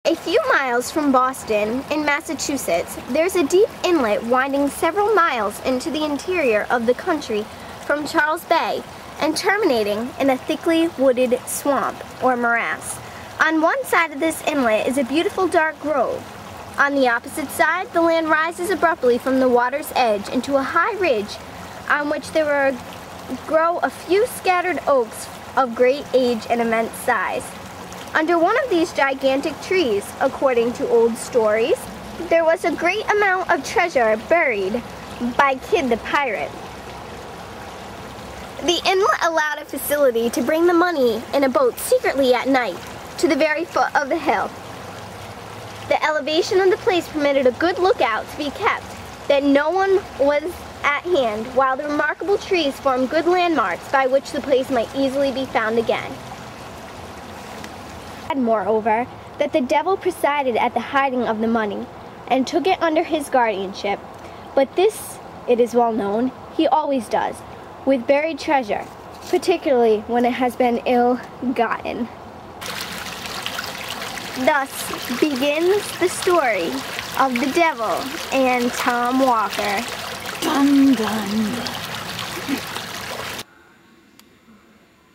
A few miles from Boston, in Massachusetts, there's a deep inlet winding several miles into the interior of the country from Charles Bay and terminating in a thickly wooded swamp or morass. On one side of this inlet is a beautiful dark grove. On the opposite side, the land rises abruptly from the water's edge into a high ridge on which there grow a few scattered oaks of great age and immense size. Under one of these gigantic trees, according to old stories, there was a great amount of treasure buried by Kidd the pirate. The inlet allowed a facility to bring the money in a boat secretly at night to the very foot of the hill. The elevation of the place permitted a good lookout to be kept, that no one was at hand, while the remarkable trees formed good landmarks by which the place might easily be found again. Moreover, that the devil presided at the hiding of the money, and took it under his guardianship. But this, it is well known, he always does, with buried treasure, particularly when it has been ill-gotten. Thus begins the story of the devil and Tom Walker. Dun, dun.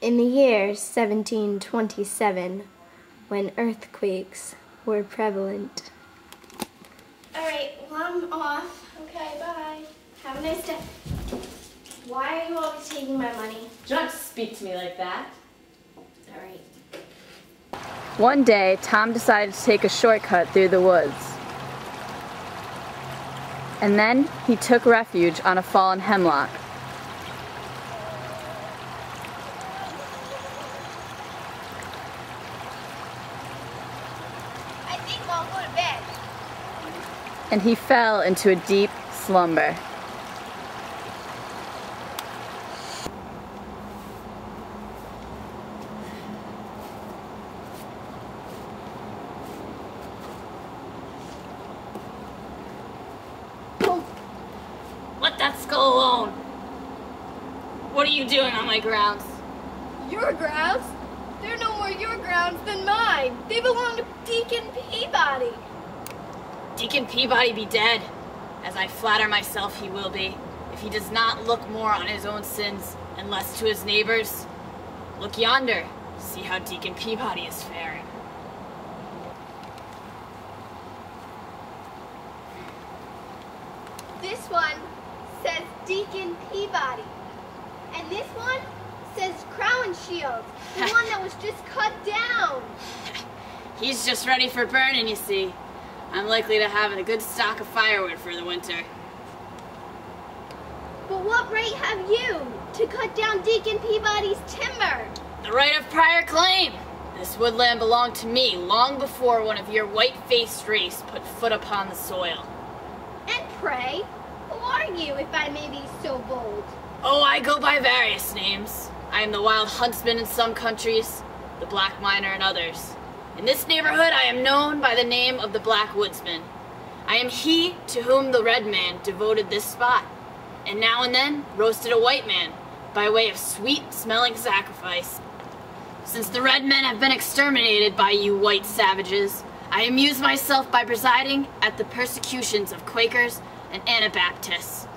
In the year 1727, when earthquakes were prevalent. Alright, well, I'm off. Okay, bye. Have a nice day. Why are you always taking my money? Do not speak to me like that. Alright. One day, Tom decided to take a shortcut through the woods. And then he took refuge on a fallen hemlock. I'll go to bed. And he fell into a deep slumber. Let that skull alone. What are you doing on my grounds? Your grounds? They're no more your grounds than mine. They belong to Deacon Peabody. Deacon Peabody be dead, as I flatter myself he will be, if he does not look more on his own sins and less to his neighbors. Look yonder, see how Deacon Peabody is faring. This one says Deacon Peabody, and this one says Crown Shield, the one that was just cut down. He's just ready for burning, you see. I'm likely to have a good stock of firewood for the winter. But what right have you to cut down Deacon Peabody's timber? The right of prior claim. This woodland belonged to me long before one of your white-faced race put foot upon the soil. And pray, who are you, if I may be so bold? Oh, I go by various names. I am the wild huntsman in some countries, the black miner in others. In this neighborhood, I am known by the name of the Black Woodsman. I am he to whom the red man devoted this spot, and now and then roasted a white man by way of sweet-smelling sacrifice. Since the red men have been exterminated by you white savages, I amuse myself by presiding at the persecutions of Quakers and Anabaptists.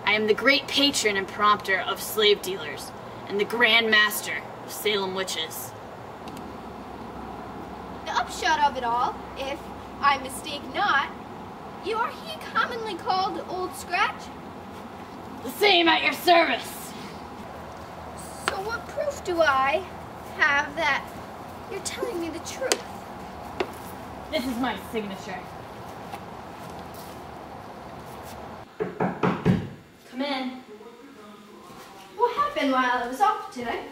I am the great patron and prompter of slave dealers, and the Grand Master of Salem witches. The upshot of it all, if I mistake not, you are he commonly called Old Scratch? The same at your service. So what proof do I have that you're telling me the truth? This is my signature. Come in. What happened while I was off today?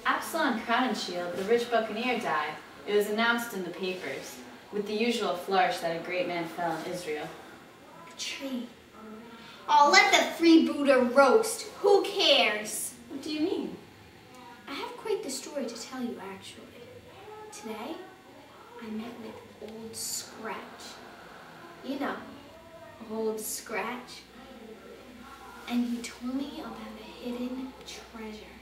Absalom Crowninshield, the rich buccaneer, died. It was announced in the papers, with the usual flourish that a great man fell in Israel. A tree. Oh, let the freebooter roast. Who cares? What do you mean? I have quite the story to tell you, actually. Today, I met with Old Scratch. You know, Old Scratch. And he told me about a hidden treasure.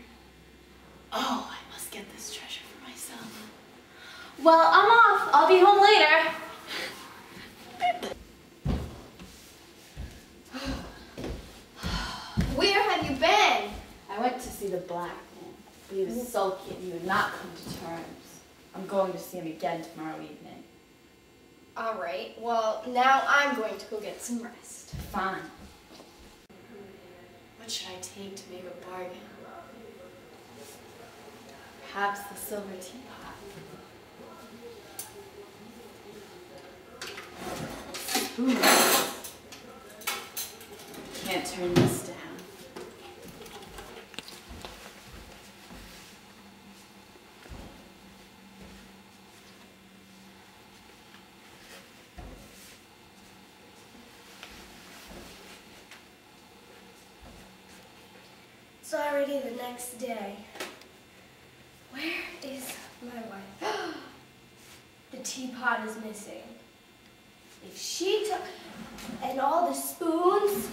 Oh, I must get this treasure for myself. Well, I'm off. I'll be home later. see the black man, but he was sulky and he would not come to terms. I'm going to see him again tomorrow evening. All right, well, now I'm going to go get some rest. Fine. What should I take to make a bargain? Perhaps the silver teapot. Spoon. Can't turn this down. It's already the next day. Where is my wife? The teapot is missing. If she took, and all the spoons,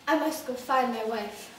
I must go find my wife.